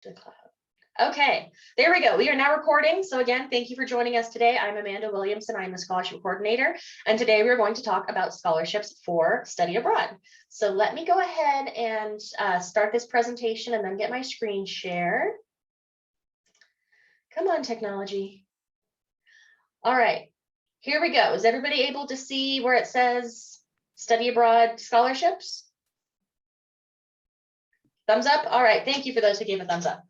to cloud. Okay, there we go. We are now recording. So again, thank you for joining us today. I'm Amanda Williamson. I'm the scholarship coordinator. And today we're going to talk about scholarships for study abroad. So let me go ahead and start this presentation and then get my screen shared. Come on, technology. All right, here we go. Is everybody able to see where it says study abroad scholarships? Thumbs up. All right, thank you for those who gave a thumbs up.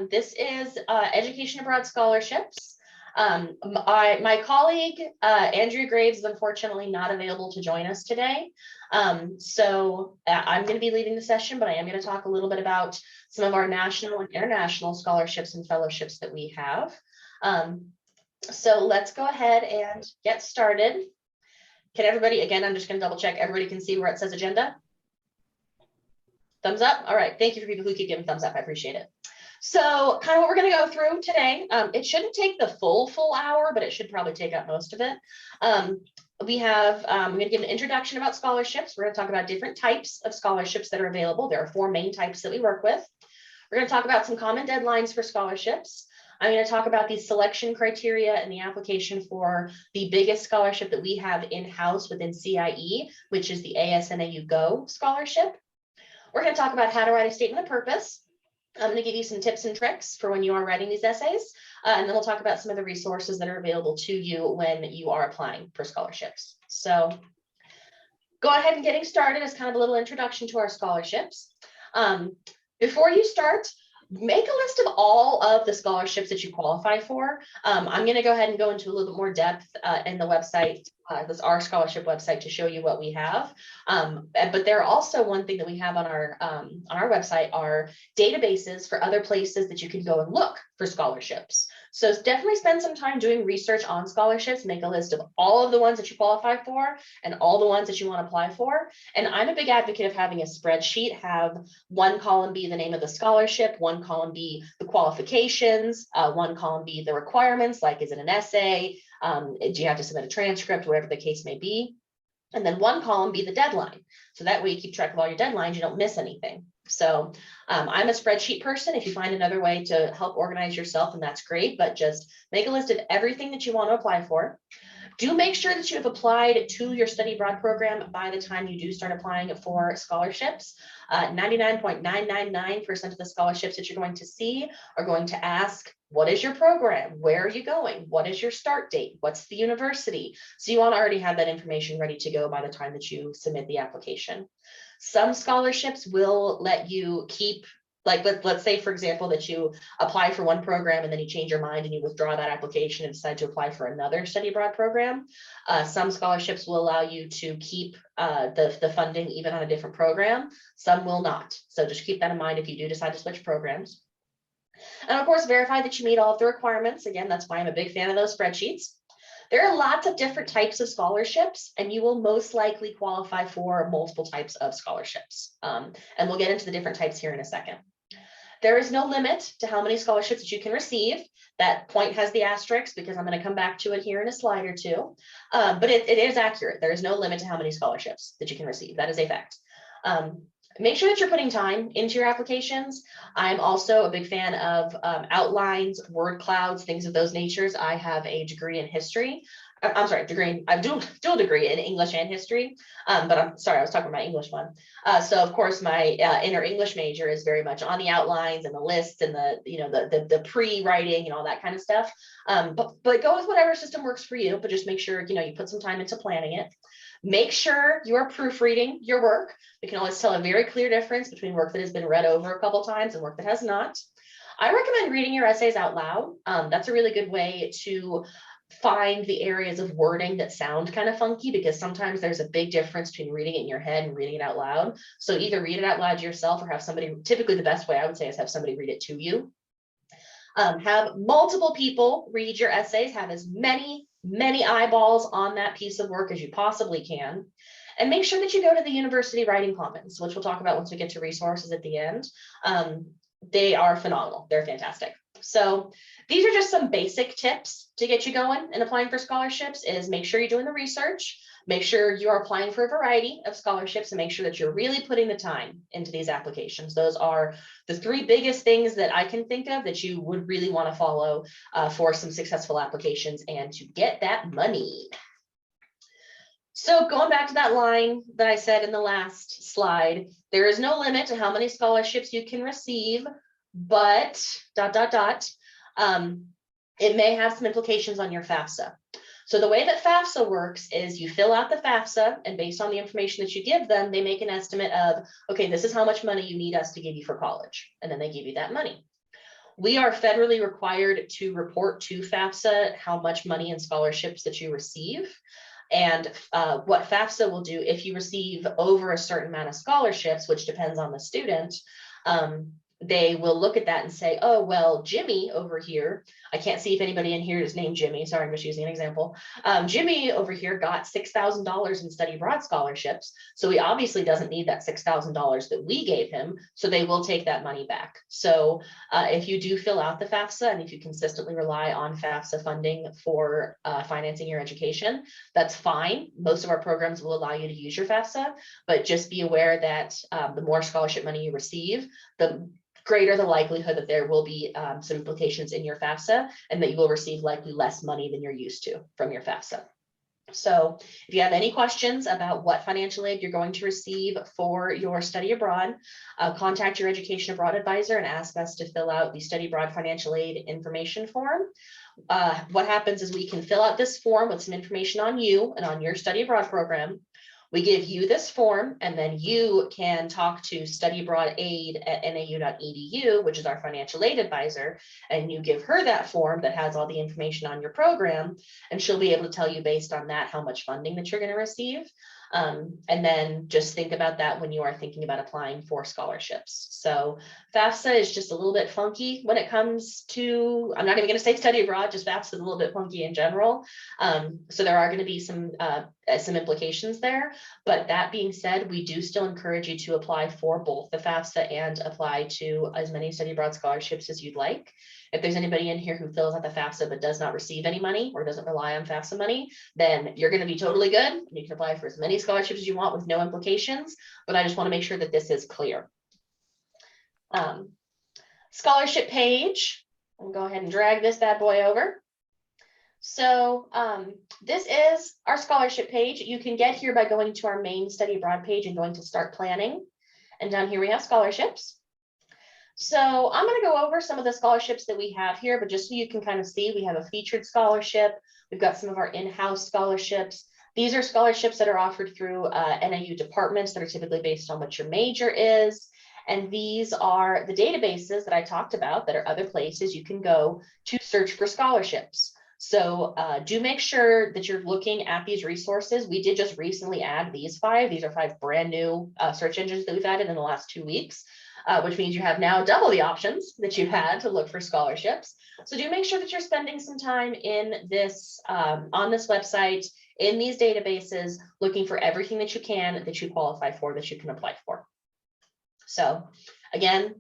This is Education Abroad Scholarships. My colleague, Andrea Graves, is unfortunately not available to join us today. I'm going to be leading the session, but I am going to talk a little bit about some of our national and international scholarships and fellowships that we have. So let's go ahead and get started. Can everybody, again, I'm just going to double check, everybody can see where it says agenda? Thumbs up. All right. Thank you for people who keep giving thumbs up. I appreciate it. So kind of what we're going to go through today. It shouldn't take the full hour, but it should probably take up most of it. I'm going to give an introduction about scholarships. We're going to talk about different types of scholarships that are available. There are 4 main types that we work with. We're going to talk about some common deadlines for scholarships. I'm going to talk about the selection criteria and the application for the biggest scholarship that we have in-house within CIE, which is the ASNAU Go scholarship. We're going to talk about how to write a statement of purpose. I'm going to give you some tips and tricks for when you are writing these essays, and then we'll talk about some of the resources that are available to you when you are applying for scholarships. So go ahead and getting started as kind of a little introduction to our scholarships. Before you start, make a list of all of the scholarships that you qualify for. I'm going to go ahead and go into a little bit more depth in the website. That's our scholarship website to show you what we have. But there are also one thing that we have on our website are databases for other places that you can go and look for scholarships. So definitely spend some time doing research on scholarships, make a list of all of the ones that you qualify for and all the ones that you want to apply for. And I'm a big advocate of having a spreadsheet, have one column be the name of the scholarship, one column be the qualifications, one column be the requirements, like is it an essay, do you have to submit a transcript, whatever the case may be. And then one column be the deadline. So that way you keep track of all your deadlines, you don't miss anything. So I'm a spreadsheet person. If you find another way to help organize yourself, then that's great, but just make a list of everything that you want to apply for. Do make sure that you have applied to your study abroad program by the time you do start applying for scholarships. 99.999% of the scholarships that you're going to see are going to ask, what is your program? Where are you going? What is your start date? What's the university? So you want to already have that information ready to go by the time that you submit the application. Some scholarships will let you keep, like let's say, for example, that you apply for one program and then you change your mind and you withdraw that application and decide to apply for another study abroad program. Some scholarships will allow you to keep the funding even on a different program. Some will not. So just keep that in mind if you do decide to switch programs. And of course, verify that you meet all of the requirements. Again, that's why I'm a big fan of those spreadsheets. There are lots of different types of scholarships, and you will most likely qualify for multiple types of scholarships. And we'll get into the different types here in a second. There is no limit to how many scholarships that you can receive. That point has the asterisk because I'm going to come back to it here in a slide or two. But it is accurate. There is no limit to how many scholarships that you can receive. That is a fact. Make sure that you're putting time into your applications. I'm also a big fan of outlines, word clouds, things of those natures. I have a degree in history. I'm sorry, I do dual degree in English and history, but I'm sorry, I was talking about my English one. So of course my inner English major is very much on the outlines and the lists and the pre-writing and all that kind of stuff. But go with whatever system works for you, but just make sure, you put some time into planning it. Make sure you are proofreading your work. We can always tell a very clear difference between work that has been read over a couple times and work that has not. I recommend reading your essays out loud. That's a really good way to find the areas of wording that sound kind of funky, because sometimes there's a big difference between reading it in your head and reading it out loud. So either read it out loud yourself or have somebody, typically the best way I would say is have somebody read it to you. Have multiple people read your essays, have as many eyeballs on that piece of work as you possibly can. And make sure that you go to the University Writing Commons, which we'll talk about once we get to resources at the end. They are phenomenal. They're fantastic. So these are just some basic tips to get you going and applying for scholarships. Is make sure you're doing the research, Make sure you are applying for a variety of scholarships and make sure that you're really putting the time into these applications. Those are the three biggest things that I can think of that you would really want to follow for some successful applications and to get that money. So going back to that line that I said in the last slide, there is no limit to how many scholarships you can receive, but ... it may have some implications on your FAFSA. So the way that FAFSA works is you fill out the FAFSA, and based on the information that you give them, they make an estimate of, okay, this is how much money you need us to give you for college. And then they give you that money. We are federally required to report to FAFSA how much money and scholarships that you receive. And what FAFSA will do, if you receive over a certain amount of scholarships, which depends on the student, they will look at that and say, oh, well, Jimmy over here, I can't see if anybody in here is named Jimmy. Sorry, I'm just using an example. Jimmy over here got $6,000 in study abroad scholarships. So he obviously doesn't need that $6,000 that we gave him. So they will take that money back. So if you do fill out the FAFSA and if you consistently rely on FAFSA funding for financing your education, that's fine. Most of our programs will allow you to use your FAFSA, but just be aware that the more scholarship money you receive, the greater the likelihood that there will be some implications in your FAFSA and that you will receive likely less money than you're used to from your FAFSA. So if you have any questions about what financial aid you're going to receive for your study abroad, contact your education abroad advisor and ask us to fill out the study abroad financial aid information form. What happens is we can fill out this form with some information on you and on your study abroad program. We give you this form, and then you can talk to study abroad aid at nau.edu, which is our financial aid advisor, and you give her that form that has all the information on your program, and she'll be able to tell you based on that how much funding that you're going to receive. And then just think about that when you are thinking about applying for scholarships. So FAFSA is just a little bit funky when it comes to, I'm not even going to say study abroad, just FAFSA is a little bit funky in general. So there are going to be some implications there. But that being said, we do still encourage you to apply for both the FAFSA and apply to as many study abroad scholarships as you'd like. If there's anybody in here who fills out the FAFSA but does not receive any money or doesn't rely on FAFSA money, then you're going to be totally good. And you can apply for as many scholarships as you want with no implications. But I just want to make sure that this is clear. Scholarship page. I'll go ahead and drag this bad boy over. So this is our scholarship page. You can get here by going to our main study abroad page and going to start planning. And down here we have scholarships. So I'm going to go over some of the scholarships that we have here, but just so you can kind of see, we have a featured scholarship. We've got some of our in-house scholarships. These are scholarships that are offered through NAU departments that are typically based on what your major is. And these are the databases that I talked about that are other places you can go to search for scholarships. So do make sure that you're looking at these resources. We did just recently add these 5. These are 5 brand new search engines that we've added in the last 2 weeks, which means you have now double the options that you've had to look for scholarships. So do make sure that you're spending some time in this on this website, in these databases, looking for everything that you can that you qualify for, that you can apply for. So again,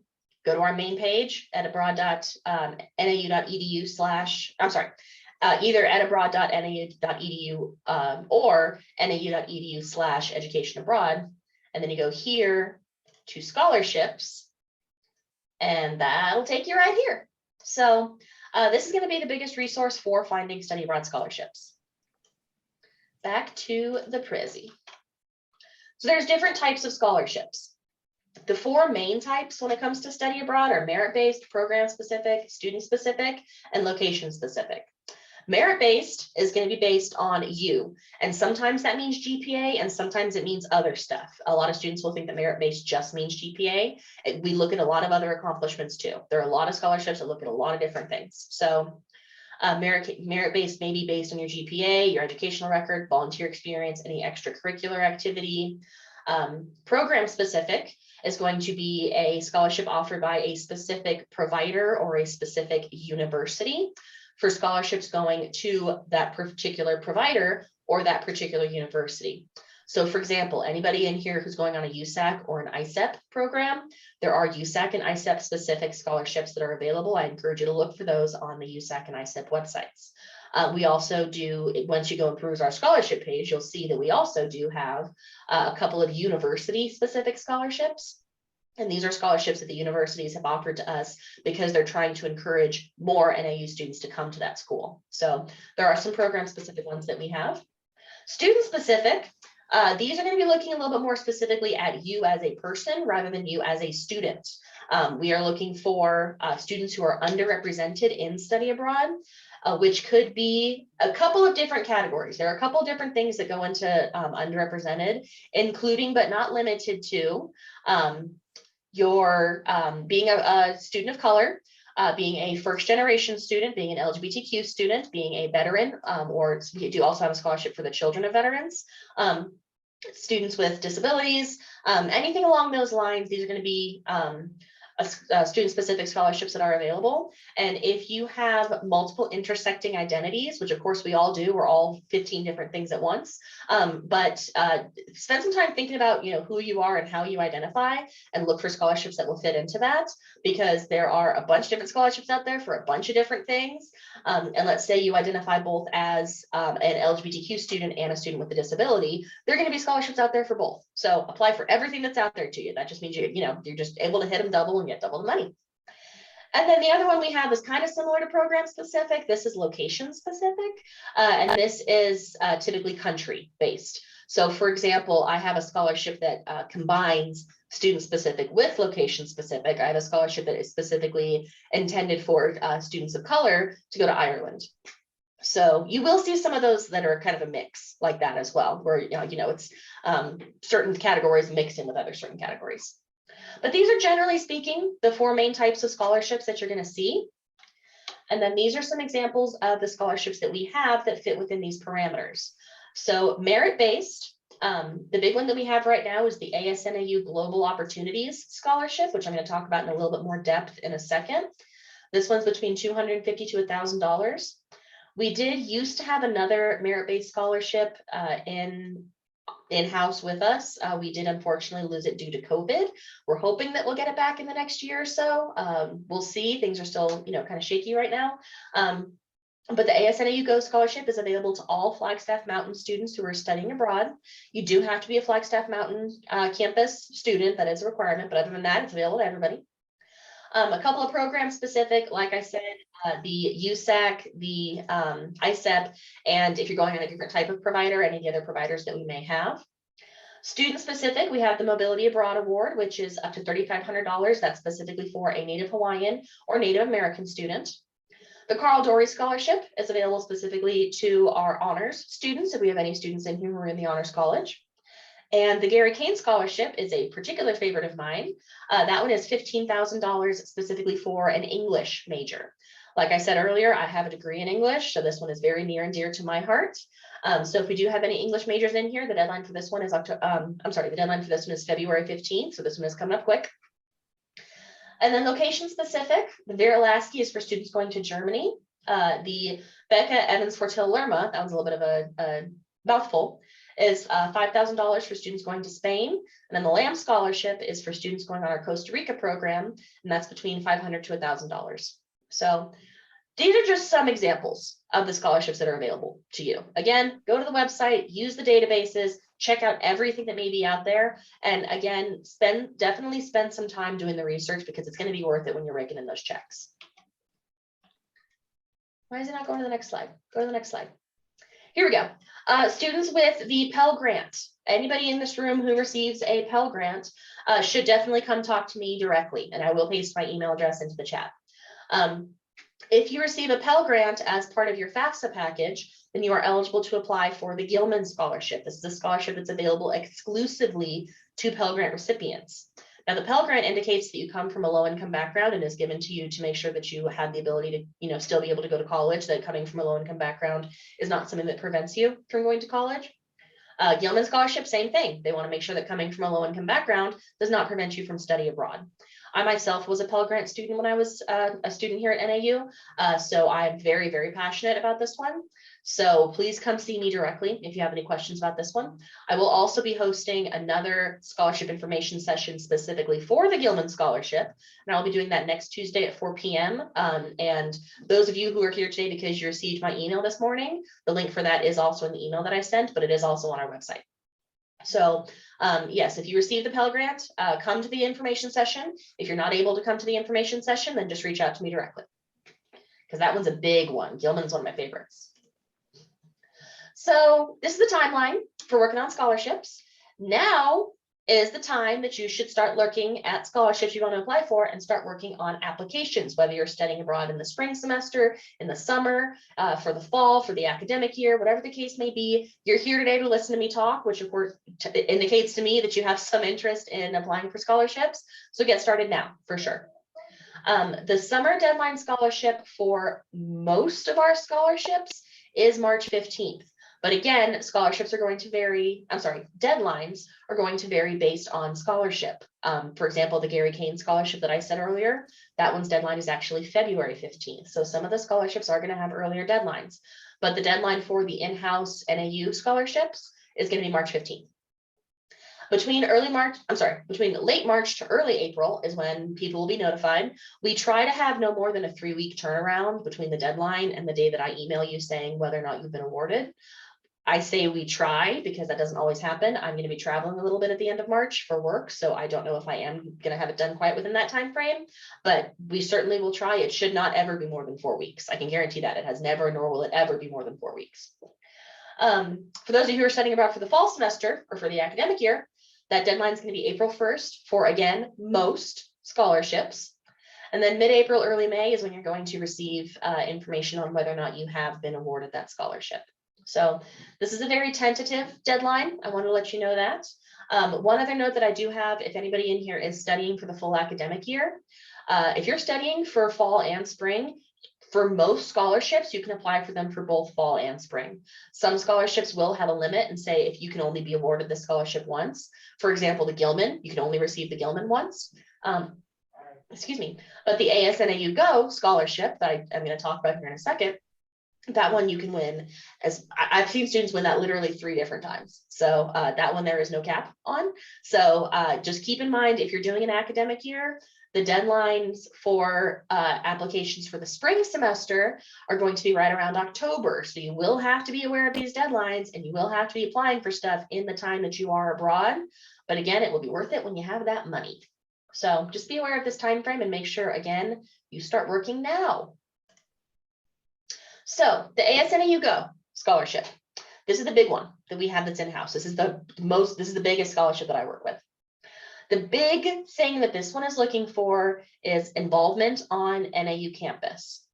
go to our main page at abroad.nau.edu/ I'm sorry, either at abroad.nau.edu or nau.edu/education abroad. And then you go here to scholarships, and that'll take you right here. So this is going to be the biggest resource for finding study abroad scholarships. Back to the Prezi. So there's different types of scholarships. The 4 main types when it comes to study abroad are merit-based, program-specific, student-specific, and location-specific. Merit-based is going to be based on you, and sometimes that means GPA, and sometimes it means other stuff. A lot of students will think that merit-based just means GPA. We look at a lot of other accomplishments too. There are a lot of scholarships that look at a lot of different things. So merit-based may be based on your GPA, your educational record, volunteer experience, any extracurricular activity. Program-specific is going to be a scholarship offered by a specific provider or a specific university for scholarships going to that particular provider or that particular university. So for example, anybody in here who's going on a USAC or an ISEP program, there are USAC and ISEP specific scholarships that are available. I encourage you to look for those on the USAC and ISEP websites. We also do, once you go and peruse our scholarship page, you'll see that we also do have a couple of university specific scholarships. And these are scholarships that the universities have offered to us because they're trying to encourage more NAU students to come to that school. So there are some program specific ones that we have. Student specific, these are going to be looking a little bit more specifically at you as a person rather than you as a student. We are looking for students who are underrepresented in study abroad, which could be a couple of different categories. There are a couple of different things that go into underrepresented, including but not limited to your being a student of color, being a first generation student, being an LGBTQ student, being a veteran, or we do also have a scholarship for the children of veterans, students with disabilities, anything along those lines. These are going to be student-specific scholarships that are available. And if you have multiple intersecting identities, which of course we all do, we're all 15 different things at once, but spend some time thinking about who you are and how you identify, and look for scholarships that will fit into that, because there are a bunch of different scholarships out there for a bunch of different things. And let's say you identify both as an LGBTQ student and a student with a disability, there are going to be scholarships out there for both. So apply for everything that's out there to you. That just means you're just able to hit them double and get double the money. And then the other one we have is kind of similar to program specific. This is location specific, and this is typically country based. So for example, I have a scholarship that combines student specific with location specific. I have a scholarship that is specifically intended for students of color to go to Ireland. So you will see some of those that are kind of a mix like that as well, where it's certain categories mixed in with other certain categories. But these are, generally speaking, the four main types of scholarships that you're going to see. And then these are some examples of the scholarships that we have that fit within these parameters. So merit-based, the big one that we have right now is the ASNAU Global Opportunities Scholarship, which I'm going to talk about in a little bit more depth in a second. This one's between $250 to $1,000. We did used to have another merit-based scholarship in-house with us. We did unfortunately lose it due to COVID. We're hoping that we'll get it back in the next year or so. We'll see. Things are still, kind of shaky right now. But the ASNAU Go Scholarship is available to all Flagstaff Mountain students who are studying abroad. You do have to be a Flagstaff Mountain campus student. That is a requirement, but other than that, it's available to everybody. A couple of program specific, like I said, the USAC, the ISEP, and if you're going on a different type of provider, any of the other providers that we may have. Student specific, we have the Mobility Abroad Award, which is up to $3,500. That's specifically for a Native Hawaiian or Native American student. The Carl Dorey Scholarship is available specifically to our honors students, if we have any students in here who are in the Honors College. And the Gary Kane Scholarship is a particular favorite of mine. That one is $15,000 specifically for an English major. Like I said earlier, I have a degree in English, so this one is very near and dear to my heart. So if we do have any English majors in here, the deadline for this one is the deadline for this one is February 15th, so this one is coming up quick. And then location specific, the Vera Lasky is for students going to Germany. The Becca Evans Fortil Lerma, that was a little bit of a mouthful, is $5,000 for students going to Spain. And then the Lamb Scholarship is for students going on our Costa Rica program, and that's between $500 to $1,000. So these are just some examples of the scholarships that are available to you. Again, go to the website, use the databases, check out everything that may be out there. And again, definitely spend some time doing the research, because it's going to be worth it when you're raking in those checks. Why is it not going to the next slide? Go to the next slide. Here we go. Students with the Pell Grant. Anybody in this room who receives a Pell Grant should definitely come talk to me directly, and I will paste my email address into the chat. If you receive a Pell Grant as part of your FAFSA package, then you are eligible to apply for the Gilman Scholarship. This is a scholarship that's available exclusively to Pell Grant recipients. Now, the Pell Grant indicates that you come from a low-income background and is given to you to make sure that you have the ability to, still be able to go to college, that coming from a low-income background is not something that prevents you from going to college. Gilman Scholarship, same thing. They want to make sure that coming from a low-income background does not prevent you from study abroad. I myself was a Pell Grant student when I was a student here at NAU, so I'm very, very passionate about this one. So please come see me directly if you have any questions about this one. I will also be hosting another scholarship information session specifically for the Gilman Scholarship, and I'll be doing that next Tuesday at 4 p.m. And those of you who are here today because you received my email this morning, the link for that is also in the email that I sent, but it is also on our website. So yes, if you receive the Pell Grant, come to the information session. If you're not able to come to the information session, then just reach out to me directly, because that one's a big one. Gilman's one of my favorites. So this is the timeline for working on scholarships. Now is the time that you should start looking at scholarships you want to apply for and start working on applications, whether you're studying abroad in the spring semester, in the summer, for the fall, for the academic year, whatever the case may be. You're here today to listen to me talk, which of course indicates to me that you have some interest in applying for scholarships. So get started now for sure. The summer deadline scholarship for most of our scholarships is March 15th. But again, scholarships are going to vary, deadlines are going to vary based on scholarship. For example, the Gary Kane scholarship that I said earlier, that one's deadline is actually February 15th. So some of the scholarships are going to have earlier deadlines, but the deadline for the in-house NAU scholarships is going to be March 15th. Between late March to early April is when people will be notified. We try to have no more than a 3-week turnaround between the deadline and the day that I email you saying whether or not you've been awarded. I say we try because that doesn't always happen. I'm going to be traveling a little bit at the end of March for work, so I don't know if I am going to have it done quite within that time frame, but we certainly will try. It should not ever be more than 4 weeks. I can guarantee that. It has never, nor will it ever be more than 4 weeks. For those of you who are studying abroad for the fall semester or for the academic year, that deadline is going to be April 1st for, again, most scholarships. And then mid-April, early May is when you're going to receive information on whether or not you have been awarded that scholarship. So this is a very tentative deadline. I want to let you know that. One other note that I do have, if anybody in here is studying for the full academic year, if you're studying for fall and spring, for most scholarships, you can apply for them for both fall and spring. Some scholarships will have a limit and say if you can only be awarded the scholarship once. For example, the Gilman, you can only receive the Gilman once. Excuse me, but the ASNAU Go scholarship that I'm going to talk about here in a second, that one you can win, as I've seen students win that literally 3 different times. So that one there is no cap on. So just keep in mind, if you're doing an academic year, the deadlines for applications for the spring semester are going to be right around October. So you will have to be aware of these deadlines and you will have to be applying for stuff in the time that you are abroad. But again, it will be worth it when you have that money. So just be aware of this time frame and make sure, again, you start working now. So the ASNAU Go scholarship, this is the big one that we have that's in-house. This is the biggest scholarship that I work with. The big thing that this one is looking for is involvement on NAU campus.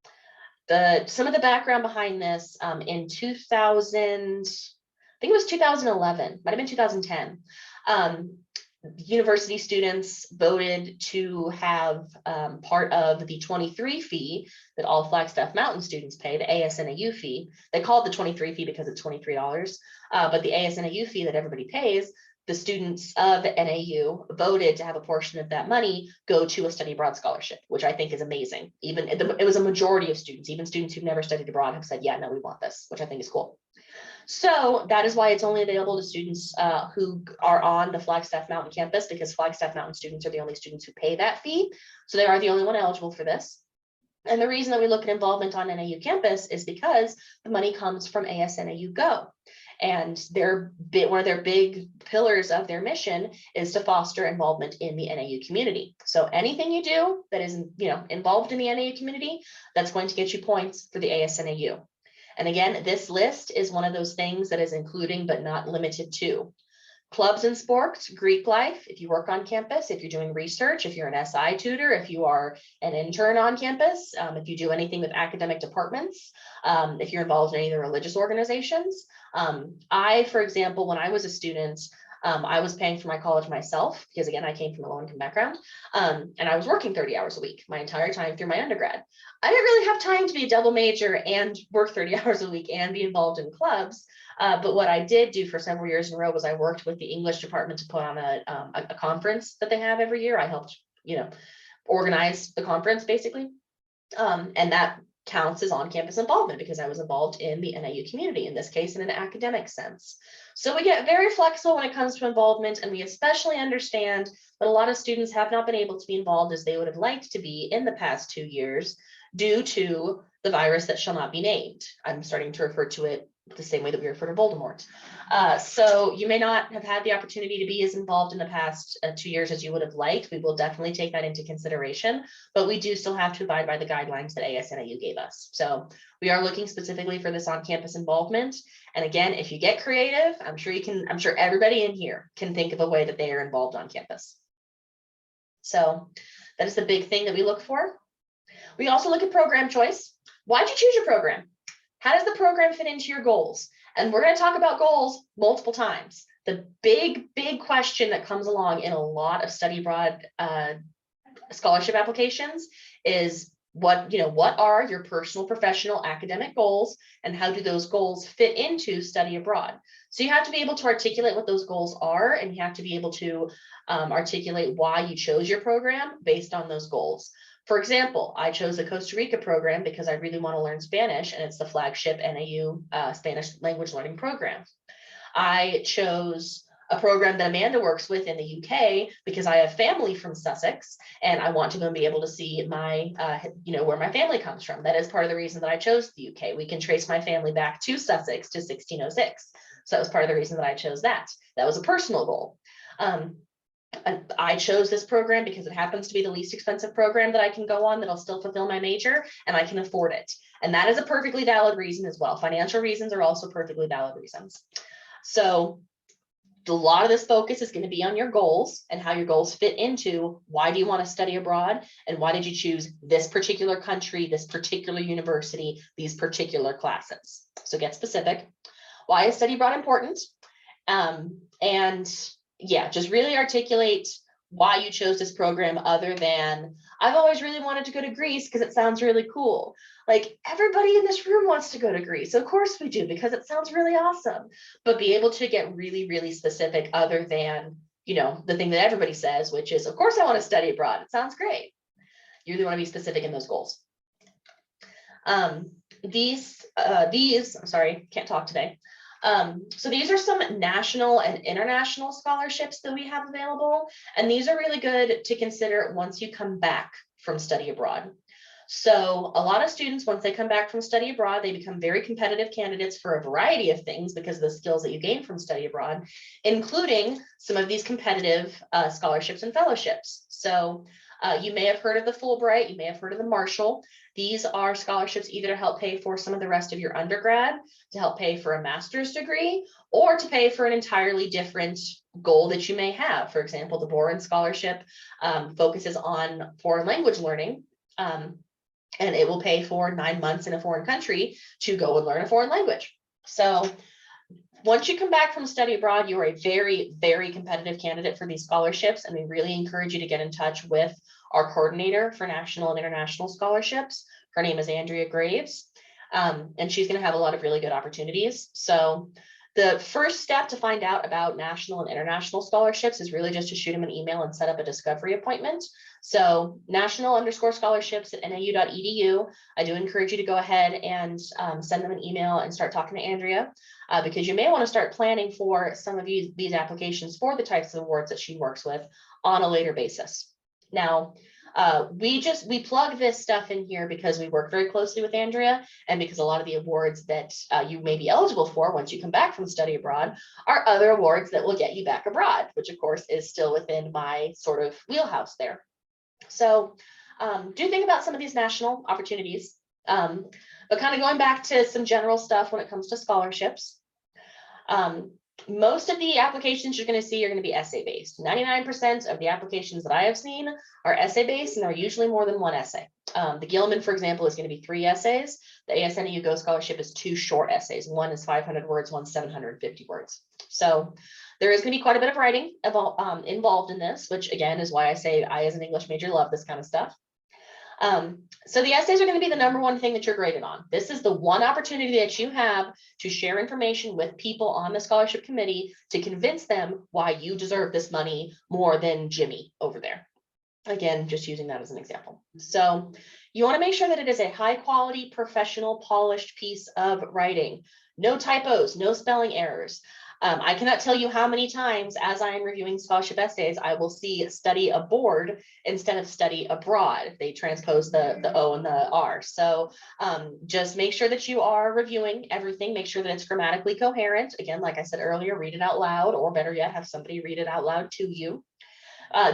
Some of the background behind this, in 2000, I think it was 2011, might have been 2010. University students voted to have part of the 23 fee that all Flagstaff Mountain students pay, the ASNAU fee. They call it the 23 fee because it's $23, but the ASNAU fee that everybody pays, the students of NAU voted to have a portion of that money go to a study abroad scholarship, which I think is amazing. It was a majority of students, even students who've never studied abroad have said, yeah, no, we want this, which I think is cool. So that is why it's only available to students who are on the Flagstaff Mountain campus, because Flagstaff Mountain students are the only students who pay that fee. So they are the only one eligible for this. And the reason that we look at involvement on NAU campus is because the money comes from ASNAU Go. And one of their big pillars of their mission is to foster involvement in the NAU community. So anything you do that is involved in the NAU community, that's going to get you points for the ASNAU. And again, this list is one of those things that is including but not limited to clubs and sports, Greek life, if you work on campus, if you're doing research, if you're an SI tutor, if you are an intern on campus, if you do anything with academic departments, if you're involved in any of the religious organizations. For example, when I was a student, I was paying for my college myself because, again, I came from a low-income background, and I was working 30 hours a week my entire time through my undergrad. I didn't really have time to be a double major and work 30 hours a week and be involved in clubs. But what I did do for several years in a row was I worked with the English department to put on a conference that they have every year. I helped, organize the conference basically. And that counts as on-campus involvement because I was involved in the NIU community, in this case in an academic sense. So we get very flexible when it comes to involvement, and we especially understand that a lot of students have not been able to be involved as they would have liked to be in the past 2 years due to the virus that shall not be named. I'm starting to refer to it the same way that we refer to Voldemort. So you may not have had the opportunity to be as involved in the past 2 years as you would have liked. We will definitely take that into consideration, but we do still have to abide by the guidelines that ASNIU gave us. So we are looking specifically for this on-campus involvement. And again, if you get creative, I'm sure everybody in here can think of a way that they are involved on campus. So that is the big thing that we look for. We also look at program choice. Why'd you choose your program? How does the program fit into your goals? And we're going to talk about goals multiple times. The big question that comes along in a lot of study abroad scholarship applications is what are your personal, professional, academic goals, and how do those goals fit into study abroad? So you have to be able to articulate what those goals are, and you have to be able to articulate why you chose your program based on those goals. For example, I chose the Costa Rica program because I really want to learn Spanish, and it's the flagship NIU Spanish language learning program. I chose a program that Amanda works with in the UK because I have family from Sussex, and I want to go and be able to see my, where my family comes from. That is part of the reason that I chose the UK. We can trace my family back to Sussex to 1606. So that was part of the reason that I chose that. That was a personal goal. I chose this program because it happens to be the least expensive program that I can go on that'll still fulfill my major, and I can afford it. And that is a perfectly valid reason as well. Financial reasons are also perfectly valid reasons. So a lot of this focus is going to be on your goals and how your goals fit into why do you want to study abroad, and why did you choose this particular country, this particular university, these particular classes. So get specific. Why is study abroad important? And yeah, just really articulate why you chose this program, other than I've always really wanted to go to Greece because it sounds really cool. Like, everybody in this room wants to go to Greece. Of course we do, because it sounds really awesome. But be able to get really, really specific, other than, the thing that everybody says, which is, of course I want to study abroad. It sounds great. You really want to be specific in those goals. These, I'm sorry, can't talk today. So these are some national and international scholarships that we have available, and these are really good to consider once you come back from study abroad. So a lot of students, once they come back from study abroad, they become very competitive candidates for a variety of things because of the skills that you gain from study abroad, including some of these competitive scholarships and fellowships. So you may have heard of the Fulbright, you may have heard of the Marshall. These are scholarships either to help pay for some of the rest of your undergrad, to help pay for a master's degree, or to pay for an entirely different goal that you may have. For example, the Boren Scholarship focuses on foreign language learning, and it will pay for 9 months in a foreign country to go and learn a foreign language. So once you come back from study abroad, you are a very, very competitive candidate for these scholarships, and we really encourage you to get in touch with our coordinator for national and international scholarships. Her name is Andrea Graves, and she's going to have a lot of really good opportunities. So the first step to find out about national and international scholarships is really just to shoot them an email and set up a discovery appointment. So national_scholarships at niu.edu. I do encourage you to go ahead and send them an email and start talking to Andrea, because you may want to start planning for some of these applications for the types of awards that she works with on a later basis. Now, we plug this stuff in here because we work very closely with Andrea, and because a lot of the awards that you may be eligible for once you come back from study abroad are other awards that will get you back abroad, which of course is still within my sort of wheelhouse there. So do think about some of these national opportunities, but kind of going back to some general stuff when it comes to scholarships. Most of the applications you're going to see are going to be essay-based. 99% of the applications that I have seen are essay-based, and they're usually more than one essay. The Gilman, for example, is going to be 3 essays. The ASNIU Go Scholarship is 2 short essays. One is 500 words, one's 750 words. So there is going to be quite a bit of writing involved in this, which again is why I say I, as an English major, love this kind of stuff. So the essays are going to be the #1 thing that you're graded on. This is the one opportunity that you have to share information with people on the scholarship committee to convince them why you deserve this money more than Jimmy over there. Again, just using that as an example. So you want to make sure that it is a high quality, professional, polished piece of writing. No typos, no spelling errors. I cannot tell you how many times as I am reviewing scholarship essays, I will see study aboard instead of study abroad. They transpose the O and the R. So just make sure that you are reviewing everything. Make sure that it's grammatically coherent. Again, like I said earlier, read it out loud, or better yet, have somebody read it out loud to you.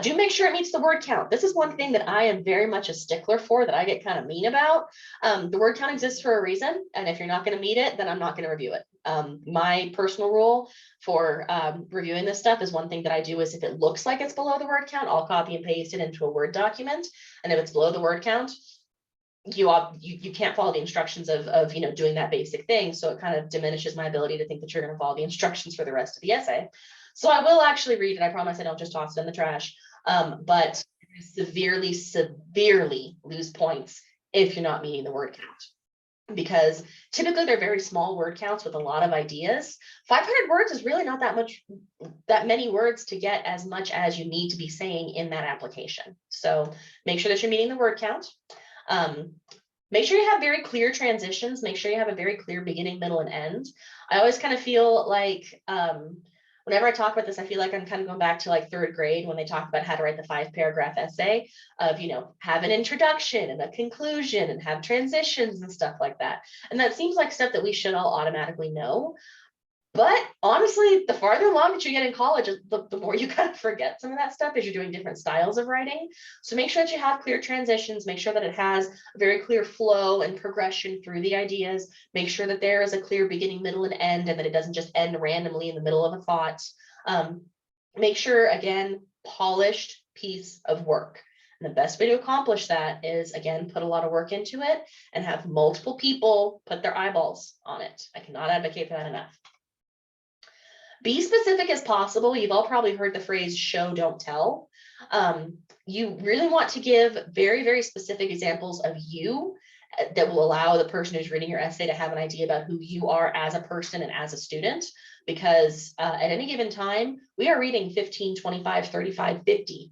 Do make sure it meets the word count. This is one thing that I am very much a stickler for, that I get kind of mean about. The word count exists for a reason, and if you're not going to meet it, then I'm not going to review it. My personal rule for reviewing this stuff is, one thing that I do is, if it looks like it's below the word count, I'll copy and paste it into a Word document. And if it's below the word count, you can't follow the instructions of doing that basic thing. So it kind of diminishes my ability to think that you're going to follow the instructions for the rest of the essay. So I will actually read it. I promise I don't just toss it in the trash. But severely, severely lose points if you're not meeting the word count, because typically they're very small word counts with a lot of ideas. 500 words is really not that many words to get as much as you need to be saying in that application. So make sure that you're meeting the word count. Make sure you have very clear transitions. Make sure you have a very clear beginning, middle, and end. I always kind of feel like whenever I talk about this, I feel like I'm kind of going back to like 3rd grade when they talk about how to write the 5-paragraph essay of, have an introduction and a conclusion and have transitions and stuff like that. And that seems like stuff that we should all automatically know. But honestly, the farther along that you get in college, the more you kind of forget some of that stuff as you're doing different styles of writing. So make sure that you have clear transitions, make sure that it has a very clear flow and progression through the ideas, make sure that there is a clear beginning, middle, and end, and that it doesn't just end randomly in the middle of a thought. Make sure, again, polished piece of work. And the best way to accomplish that is, again, put a lot of work into it and have multiple people put their eyeballs on it. I cannot advocate for that enough. Be specific as possible. You've all probably heard the phrase show, don't tell. You really want to give very, very specific examples of you that will allow the person who's reading your essay to have an idea about who you are as a person and as a student. Because at any given time, we are reading 15, 25, 35, 50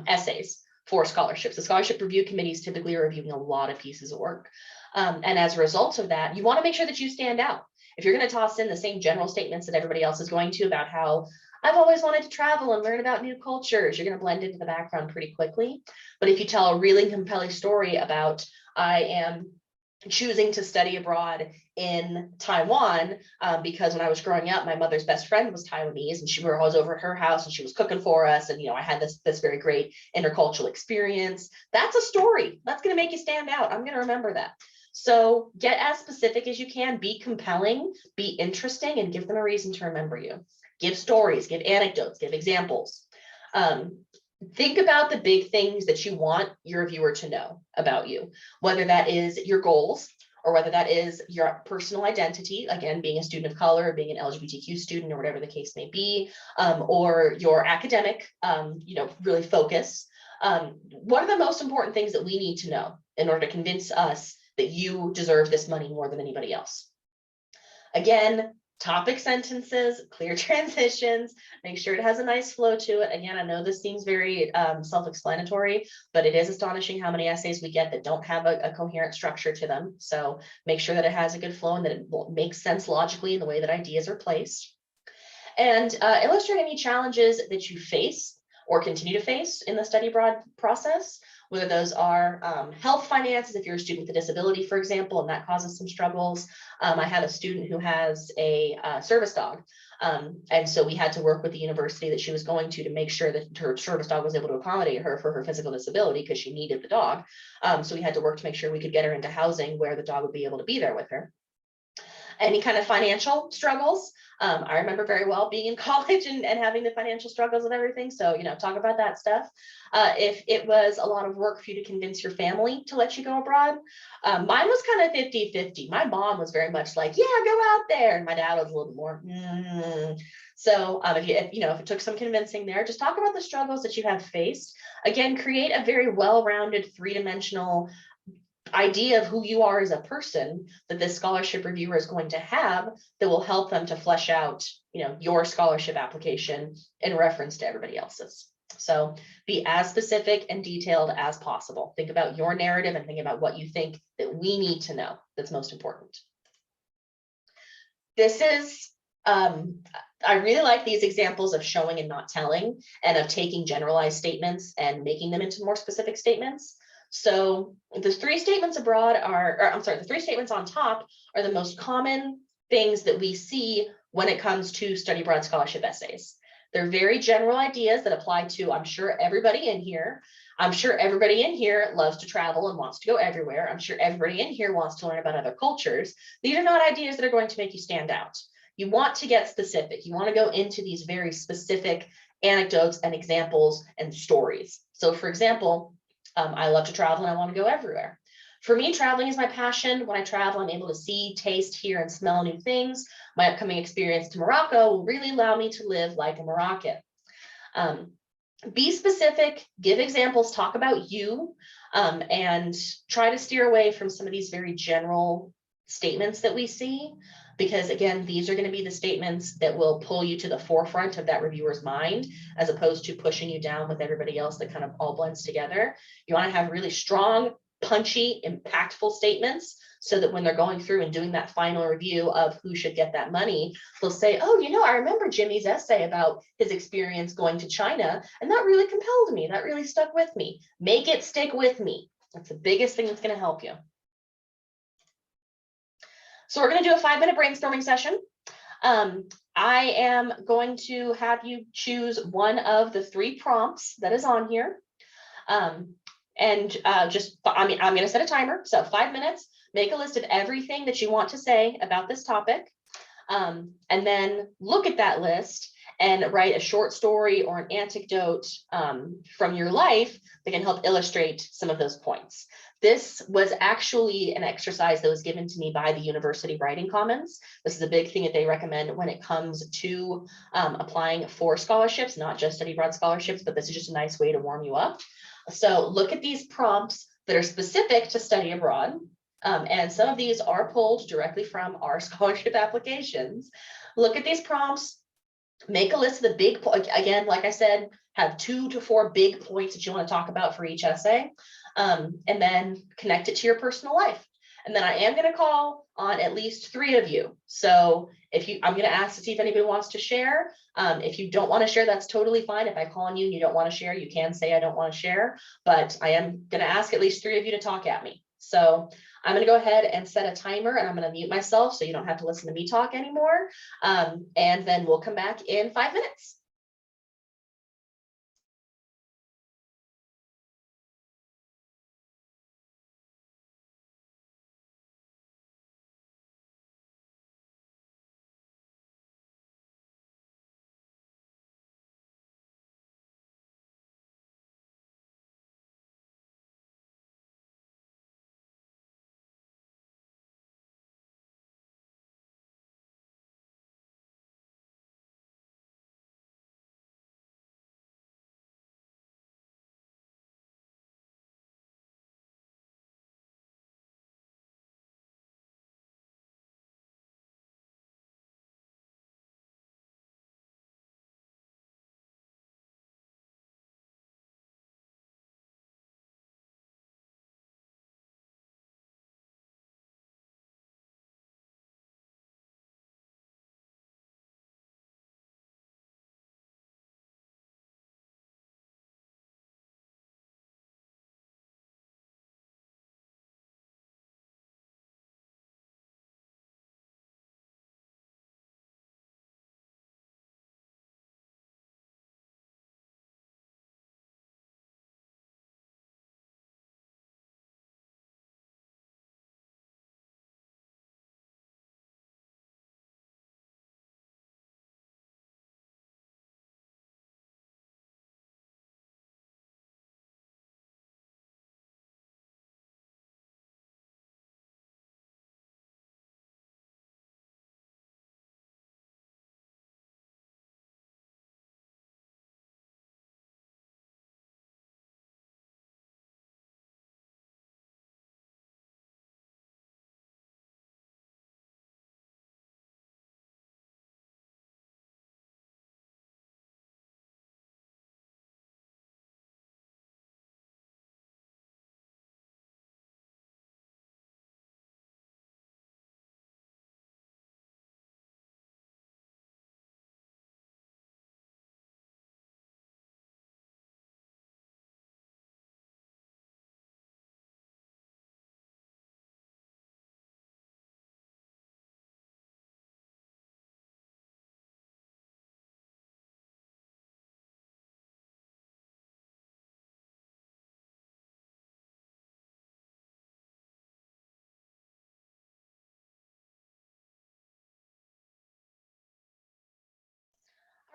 essays for scholarships. The scholarship review committees typically are reviewing a lot of pieces of work. And as a result of that, you want to make sure that you stand out. If you're going to toss in the same general statements that everybody else is going to about how I've always wanted to travel and learn about new cultures, you're going to blend into the background pretty quickly. But if you tell a really compelling story about, I am choosing to study abroad in Taiwan because when I was growing up, my mother's best friend was Taiwanese, and we were always over at her house and she was cooking for us. And, I had this very great intercultural experience. That's a story that's going to make you stand out. I'm going to remember that. So get as specific as you can, be compelling, be interesting, and give them a reason to remember you. Give stories, give anecdotes, give examples. Think about the big things that you want your viewer to know about you, whether that is your goals or whether that is your personal identity, again, being a student of color, being an LGBTQ student, or whatever the case may be, or your academic, really focus. What are the most important things that we need to know in order to convince us that you deserve this money more than anybody else? Again, topic sentences, clear transitions, make sure it has a nice flow to it. Again, I know this seems very self-explanatory, but it is astonishing how many essays we get that don't have a coherent structure to them. So make sure that it has a good flow and that it makes sense logically in the way that ideas are placed. And illustrate any challenges that you face or continue to face in the study abroad process, whether those are health finances, if you're a student with a disability, for example, and that causes some struggles. I have a student who has a service dog. And so we had to work with the university that she was going to make sure that her service dog was able to accommodate her for her physical disability because she needed the dog. So we had to work to make sure we could get her into housing where the dog would be able to be there with her. Any kind of financial struggles. I remember very well being in college and having the financial struggles of everything. So, talk about that stuff. If it was a lot of work for you to convince your family to let you go abroad, mine was kind of 50-50. My mom was very much like, yeah, go out there. And my dad was a little bit more, So if it took some convincing there, just talk about the struggles that you have faced. Again, create a very well-rounded, three-dimensional idea of who you are as a person that this scholarship reviewer is going to have that will help them to flesh out, your scholarship application in reference to everybody else's. So be as specific and detailed as possible. Think about your narrative and think about what you think that we need to know that's most important. This is, I really like these examples of showing and not telling, and of taking generalized statements and making them into more specific statements. So the three statements abroad are, or I'm sorry, the three statements on top are the most common things that we see when it comes to study abroad scholarship essays. They're very general ideas that apply to, I'm sure, everybody in here. I'm sure everybody in here loves to travel and wants to go everywhere. I'm sure everybody in here wants to learn about other cultures. These are not ideas that are going to make you stand out. You want to get specific. You want to go into these very specific anecdotes and examples and stories. So for example, I love to travel and I want to go everywhere. For me, traveling is my passion. When I travel, I'm able to see, taste, hear, and smell new things. My upcoming experience to Morocco will really allow me to live like a Moroccan. Be specific, give examples, talk about you, and try to steer away from some of these very general statements that we see, because again, these are going to be the statements that will pull you to the forefront of that reviewer's mind, as opposed to pushing you down with everybody else that kind of all blends together. You want to have really strong, punchy, impactful statements, so that when they're going through and doing that final review of who should get that money, they'll say, oh, you know, I remember Jimmy's essay about his experience going to China, and that really compelled me. That really stuck with me. Make it stick with me. That's the biggest thing that's going to help you. So we're going to do a 5-minute brainstorming session. I am going to have you choose one of the 3 prompts that is on here. I'm going to set a timer. So 5 minutes, make a list of everything that you want to say about this topic. And then look at that list and write a short story or an anecdote from your life that can help illustrate some of those points. This was actually an exercise that was given to me by the University Writing Commons. This is a big thing that they recommend when it comes to applying for scholarships, not just study abroad scholarships, but this is just a nice way to warm you up. So look at these prompts that are specific to study abroad. And some of these are pulled directly from our scholarship applications. Look at these prompts, make a list of the big, again, like I said, have 2 to 4 big points that you want to talk about for each essay, and then connect it to your personal life. And then I am going to call on at least 3 of you. So I'm going to ask to see if anybody wants to share. If you don't want to share, that's totally fine. If I call on you and you don't want to share, you can say I don't want to share, but I am going to ask at least 3 of you to talk at me. So I'm going to go ahead and set a timer, and I'm going to mute myself so you don't have to listen to me talk anymore. And then we'll come back in 5 minutes.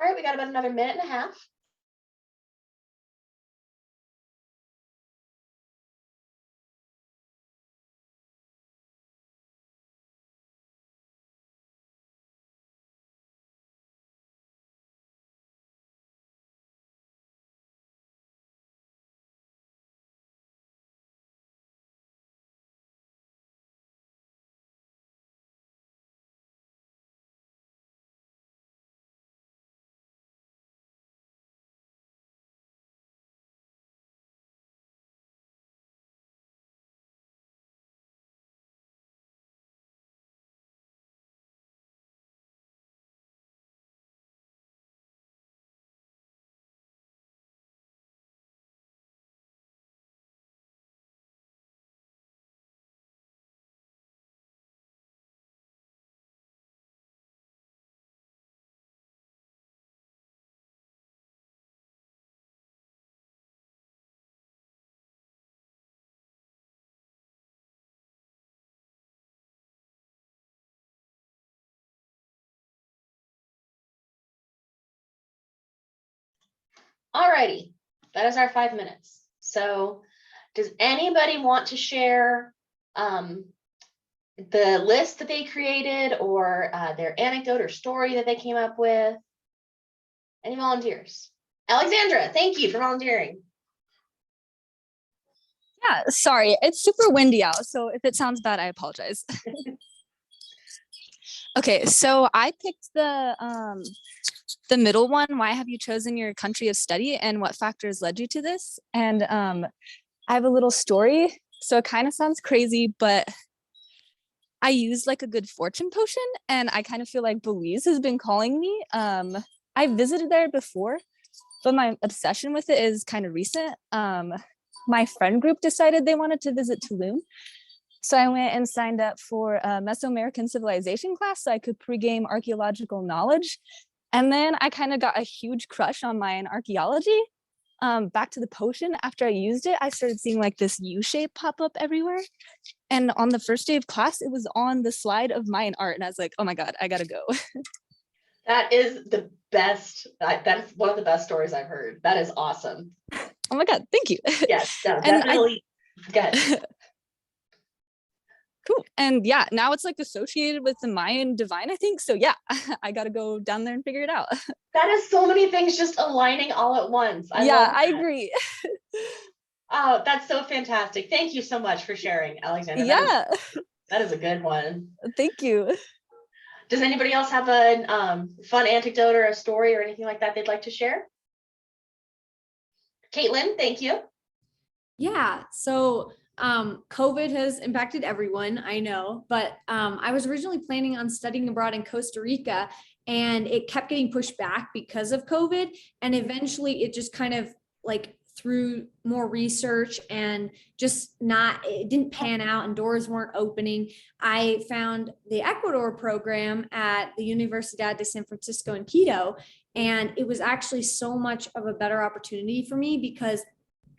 All right, we got about another minute and a half. All righty, that is our 5 minutes. So does anybody want to share the list that they created or their anecdote or story that they came up with? Any volunteers? Alexandra, thank you for volunteering. Yeah, sorry, it's super windy out, so if it sounds bad, I apologize. Okay, so I picked the middle one. Why have you chosen your country of study, and what factors led you to this? And I have a little story. So it kind of sounds crazy, but I used like a good fortune potion, and I kind of feel like Belize has been calling me. I visited there before, but my obsession with it is kind of recent. My friend group decided they wanted to visit Tulum. So I went and signed up for a Mesoamerican civilization class so I could pregame archaeological knowledge. And then I kind of got a huge crush on Mayan archaeology. Back to the potion, after I used it, I started seeing like this U shape pop up everywhere. And on the first day of class, it was on the slide of Mayan art. And I was like, oh my God, I gotta go. That is the best. That is one of the best stories I've heard. That is awesome. Oh my God, thank you. Yes, no, And definitely. Good. Cool. And yeah, now it's like associated with the Mayan divine, I think. So yeah, I got to go down there and figure it out. That is so many things just aligning all at once. I agree. Oh, that's so fantastic. Thank you so much for sharing, Alexandra. Yeah. That is a good one. Thank you. Does anybody else have a fun anecdote or a story or anything like that they'd like to share? Caitlin, thank you. Yeah, so COVID has impacted everyone, I know, but I was originally planning on studying abroad in Costa Rica, and it kept getting pushed back because of COVID. And eventually it just kind of like through more research and just it didn't pan out and doors weren't opening. I found the Ecuador program at the Universidad de San Francisco in Quito. And it was actually so much of a better opportunity for me because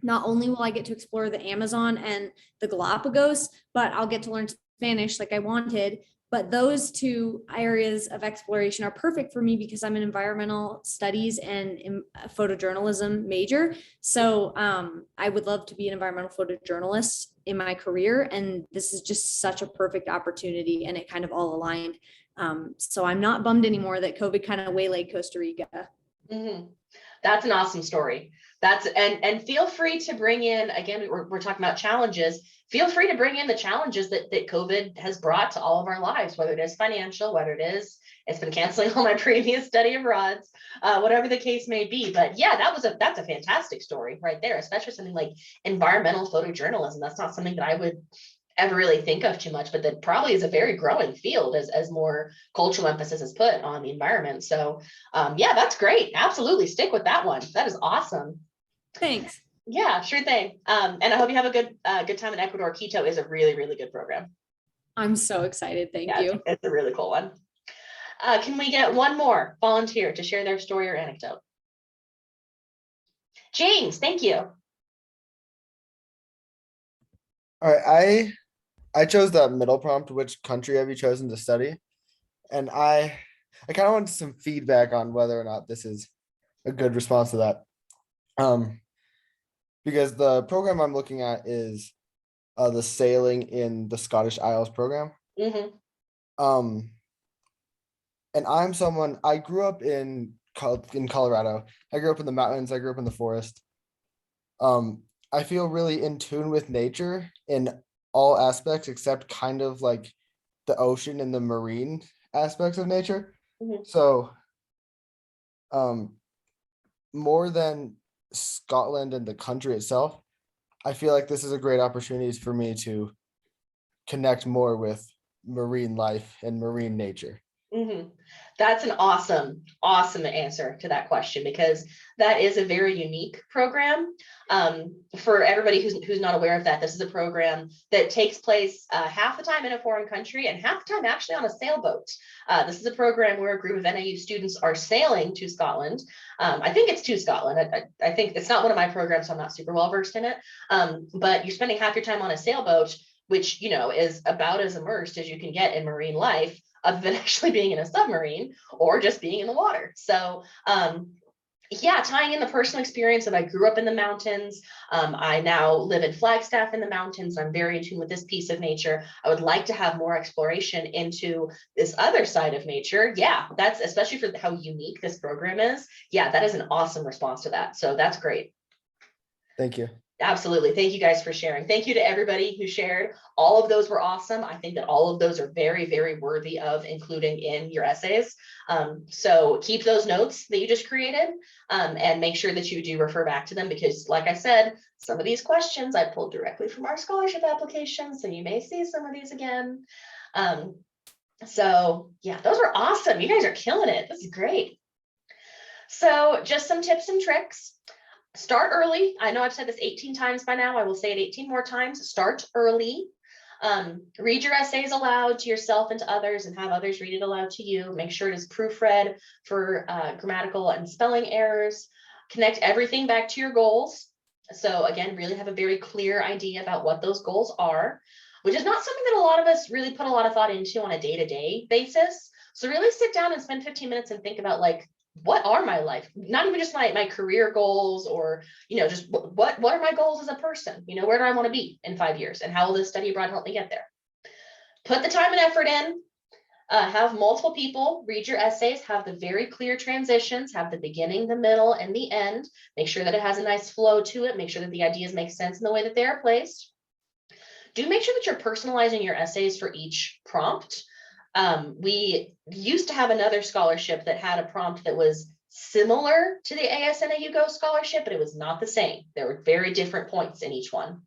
not only will I get to explore the Amazon and the Galapagos, but I'll get to learn Spanish like I wanted. But those two areas of exploration are perfect for me because I'm an environmental studies and photojournalism major. So I would love to be an environmental photojournalist in my career. And this is just such a perfect opportunity, and it kind of all aligned. So I'm not bummed anymore that COVID kind of waylaid Costa Rica. Mm-hmm. That's an awesome story. And feel free to bring in, again, we're talking about challenges. Feel free to bring in the challenges that COVID has brought to all of our lives, whether it is financial, whether it's been canceling all my previous study abroads, whatever the case may be. But yeah, that's a fantastic story right there, especially something like environmental photojournalism. That's not something that I would ever really think of too much, but that probably is a very growing field as more cultural emphasis is put on the environment. So yeah, that's great. Absolutely stick with that one. That is awesome. Thanks. Yeah, sure thing. And I hope you have a good time in Ecuador. Quito is a really, really good program. I'm so excited. Thank you. It's a really cool one. Can we get one more volunteer to share their story or anecdote? James, thank you. All right, I chose the middle prompt, which country have you chosen to study? And I I kind of want some feedback on whether or not this is a good response to that. Because the program I'm looking at is the sailing in the Scottish Isles program. Mhm. And I'm someone, I grew up in Colorado. I grew up in the mountains. I grew up in the forest. I feel really in tune with nature in all aspects except kind of like the ocean and the marine aspects of nature. Mhm. So, more than Scotland and the country itself, I feel like this is a great opportunity for me to connect more with marine life and marine nature. Mhm. That's an awesome, awesome answer to that question, because that is a very unique program. For everybody who's not aware of that, this is a program that takes place half the time in a foreign country and half the time actually on a sailboat. This is a program where a group of NAU students are sailing to Scotland. I think it's to Scotland. I think it's not one of my programs, so I'm not super well versed in it. But you're spending half your time on a sailboat, which, you know, is about as immersed as you can get in marine life, other than actually being in a submarine or just being in the water. So yeah, tying in the personal experience of I grew up in the mountains. I now live in Flagstaff in the mountains. I'm very in tune with this piece of nature. I would like to have more exploration into this other side of nature. Yeah, that's especially for how unique this program is. Yeah, that is an awesome response to that. So that's great. Thank you. Absolutely. Thank you guys for sharing. Thank you to everybody who shared. All of those were awesome. I think that all of those are very, very worthy of including in your essays. So keep those notes that you just created and make sure that you do refer back to them, because like I said, some of these questions I pulled directly from our scholarship application. So you may see some of these again. So yeah, those are awesome. You guys are killing it. This is great. So just some tips and tricks. Start early. I know I've said this 18 times by now. I will say it 18 more times. Start early. Read your essays aloud to yourself and to others, and have others read it aloud to you. Make sure it is proofread for grammatical and spelling errors. Connect everything back to your goals. So again, really have a very clear idea about what those goals are, which is not something that a lot of us really put a lot of thought into on a day-to-day basis. So really sit down and spend 15 minutes and think about, like, what are my life, not even just my career goals, or, you know, just what are my goals as a person? You know, where do I want to be in 5 years, and how will this study abroad help me get there? Put the time and effort in. Have multiple people read your essays, have the very clear transitions, have the beginning, the middle, and the end. Make sure that it has a nice flow to it. Make sure that the ideas make sense in the way that they are placed. Do make sure that you're personalizing your essays for each prompt. We used to have another scholarship that had a prompt that was similar to the ASNAU Go scholarship, but it was not the same. There were very different points in each one.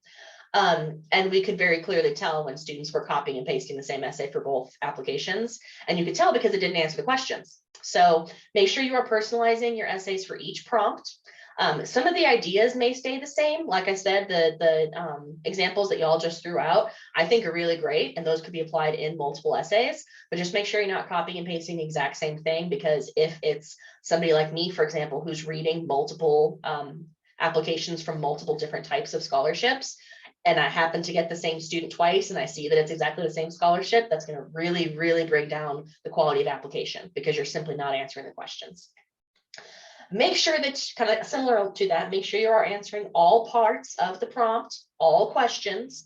And we could very clearly tell when students were copying and pasting the same essay for both applications. And you could tell because it didn't answer the questions. So make sure you are personalizing your essays for each prompt. Some of the ideas may stay the same. Like I said, the examples that y'all just threw out, I think are really great, and those could be applied in multiple essays, but just make sure you're not copying and pasting the exact same thing, because if it's somebody like me, for example, who's reading multiple applications from multiple different types of scholarships, and I happen to get the same student twice and I see that it's exactly the same scholarship, that's going to really, really bring down the quality of application, because you're simply not answering the questions. Make sure that, kind of similar to that, make sure you are answering all parts of the prompt, all questions.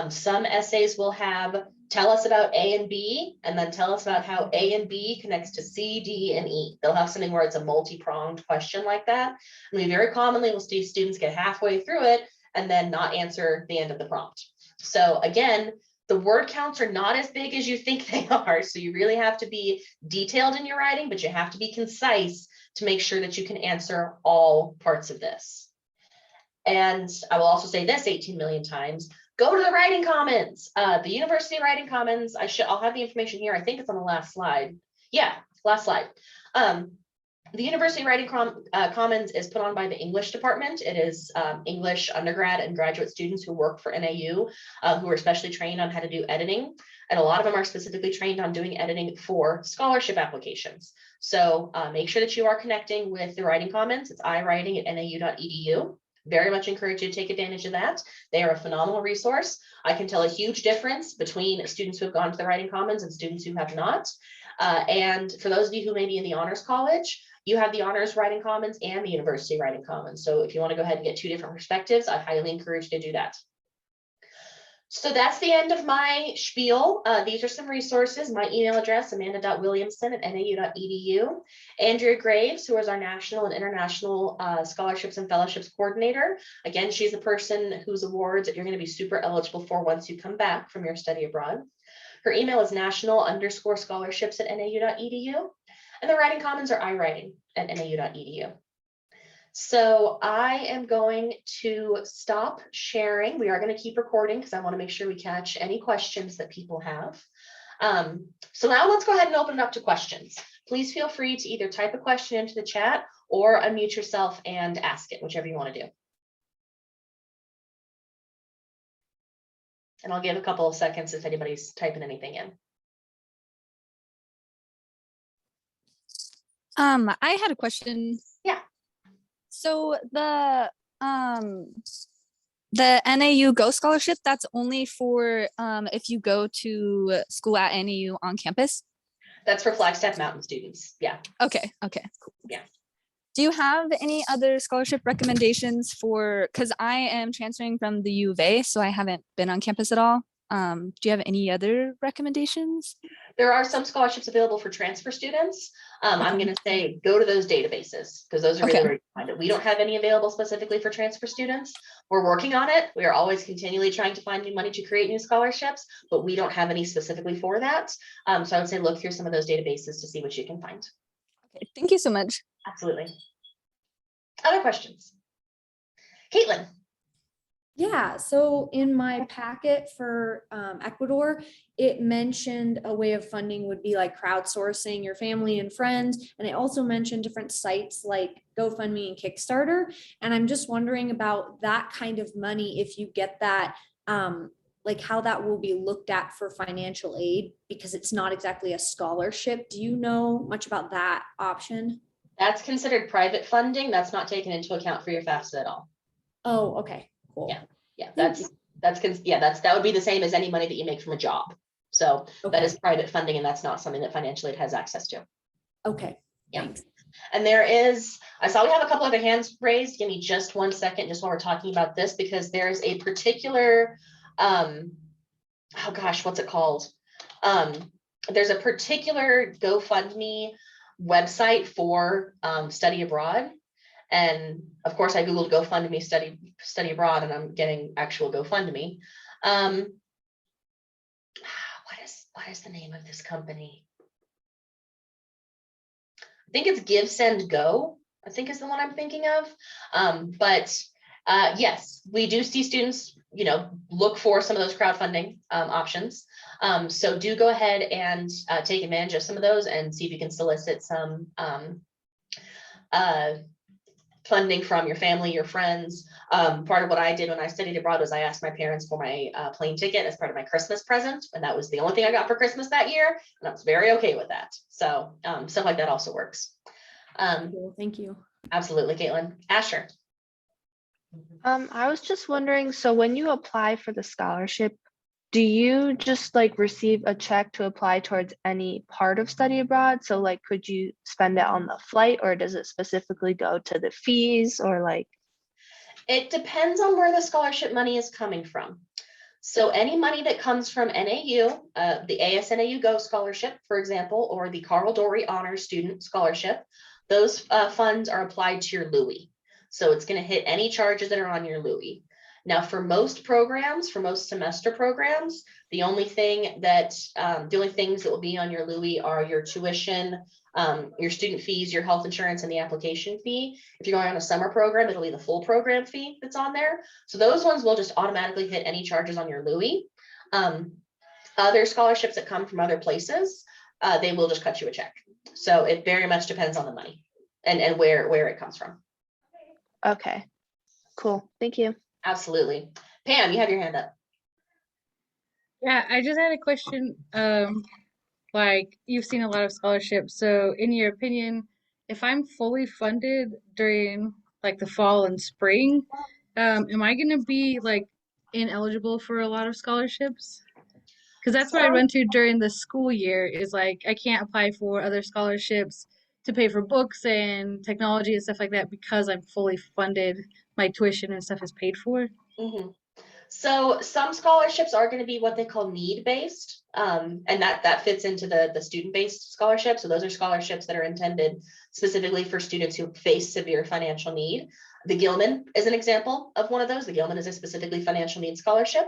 Some essays will have tell us about A and B, and then tell us about how A and B connects to C, D, and E. They'll have something where it's a multi-pronged question like that. And we very commonly will see students get halfway through it and then not answer the end of the prompt. So again, the word counts are not as big as you think they are. So you really have to be detailed in your writing, but you have to be concise to make sure that you can answer all parts of this. And I will also say this 18 million times, go to the writing commons. The University Writing Commons, I'll have the information here. I think it's on the last slide. Yeah, last slide. The University Writing Commons is put on by the English department. It is English undergrad and graduate students who work for NAU who are specially trained on how to do editing. And a lot of them are specifically trained on doing editing for scholarship applications. So make sure that you are connecting with the Writing Commons. It's iWriting@nau.edu. Very much encourage you to take advantage of that. They are a phenomenal resource. I can tell a huge difference between students who have gone to the Writing Commons and students who have not. And for those of you who may be in the honors college, you have the honors writing commons and the university writing commons. So if you want to go ahead and get 2 different perspectives, I highly encourage you to do that. So that's the end of my spiel. These are some resources. My email address, amanda.williamson@nau.edu. Andrea Graves, who is our national and international scholarships and fellowships coordinator. Again, she's the person whose awards that you're going to be super eligible for once you come back from your study abroad. Her email is national_scholarships@nau.edu. And the writing commons are iWriting@nau.edu. So I am going to stop sharing. We are going to keep recording because I want to make sure we catch any questions that people have. So now let's go ahead and open it up to questions. Please feel free to either type a question into the chat or unmute yourself and ask it, whichever you want to do. And I'll give a couple of seconds if anybody's typing anything in. I had a question. Yeah. So the NAU Go Scholarship, that's only for if you go to school at NAU on campus? That's for Flagstaff Mountain students. Yeah. Okay, cool. Yeah. Do you have any other scholarship recommendations for, because I am transferring from the U of A, so I haven't been on campus at all. Do you have any other recommendations? There are some scholarships available for transfer students. I'm going to say go to those databases because those are really where you find it. We don't have any available specifically for transfer students. We're working on it. We are always continually trying to find new money to create new scholarships, but we don't have any specifically for that. So I would say look through some of those databases to see what you can find. Okay, thank you so much. Absolutely. Other questions? Caitlin. Yeah, so in my packet for Ecuador, it mentioned a way of funding would be like crowdsourcing your family and friends. And it also mentioned different sites like GoFundMe and Kickstarter. And I'm just wondering about that kind of money, if you get that, like how that will be looked at for financial aid, because it's not exactly a scholarship. Do you know much about that option? That's considered private funding. That's not taken into account for your FAFSA at all. Oh, okay. Cool. Yeah, that would be the same as any money that you make from a job. So that is private funding, and that's not something that financial aid has access to. Okay. Yeah. Thanks. And there is, I saw we have a couple other hands raised. Give me just 1 second, just while we're talking about this, because there's a particular, oh gosh, what's it called? There's a particular GoFundMe website for study abroad. And of course, I Googled GoFundMe study abroad, and I'm getting actual GoFundMe. What is the name of this company? I think it's Give, Send, Go, I think is the one I'm thinking of. Yes, we do see students, look for some of those crowdfunding options. So do go ahead and take advantage of some of those and see if you can solicit some funding from your family, your friends. Part of what I did when I studied abroad was I asked my parents for my plane ticket as part of my Christmas present. And that was the only thing I got for Christmas that year. And I was very okay with that. So stuff like that also works. Thank you. Absolutely, Caitlin. Asher. I was just wondering, so when you apply for the scholarship, do you just receive a check to apply towards any part of study abroad? So could you spend it on the flight, or does it specifically go to the fees, or It depends on where the scholarship money is coming from. So any money that comes from NAU, the ASNAU Go Scholarship, for example, or the Carl Dorey Honors Student Scholarship, those funds are applied to your LUI. So it's going to hit any charges that are on your LUI. Now, for most programs, for most semester programs, the only things that will be on your LUI are your tuition, your student fees, your health insurance, and the application fee. If you're going on a summer program, it'll be the full program fee that's on there. So those ones will just automatically hit any charges on your LUI. Other scholarships that come from other places, they will just cut you a check. So it very much depends on the money and where it comes from. Okay, cool. Thank you. Absolutely. Pam, you have your hand up. Yeah, I just had a question. You've seen a lot of scholarships. So in your opinion, if I'm fully funded during the fall and spring, am I gonna be ineligible for a lot of scholarships? Because that's what I run to during the school year is like I can't apply for other scholarships to pay for books and technology and stuff like that because I'm fully funded. My tuition and stuff is paid for. Mhm. So some scholarships are going to be what they call need-based, and that fits into the student-based scholarship. So those are scholarships that are intended specifically for students who face severe financial need. The Gilman is an example of one of those. The Gilman is a specifically financial need scholarship.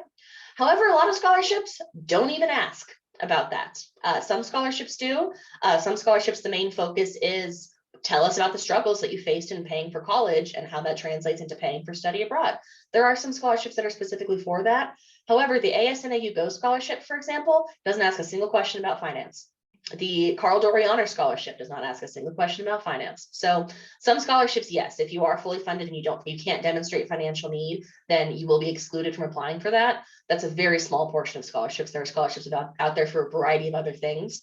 However, a lot of scholarships don't even ask about that. Some scholarships do. Some scholarships, the main focus is tell us about the struggles that you faced in paying for college and how that translates into paying for study abroad. There are some scholarships that are specifically for that. However, the ASNAU Go Scholarship, for example, doesn't ask a single question about finance. The Carl Dorey Honor Scholarship does not ask a single question about finance. So some scholarships, yes, if you are fully funded and you can't demonstrate financial need, then you will be excluded from applying for that. That's a very small portion of scholarships. There are scholarships out there for a variety of other things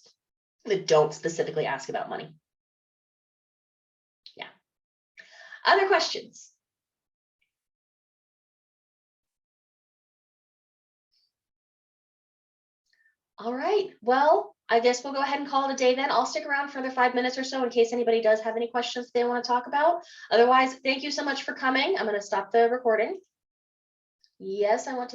that don't specifically ask about money. Yeah. Other questions? All right, well, I guess we'll go ahead and call it a day then. I'll stick around for another 5 minutes or so in case anybody does have any questions they want to talk about. Otherwise, thank you so much for coming. I'm going to stop the recording. Yes, I want to stop.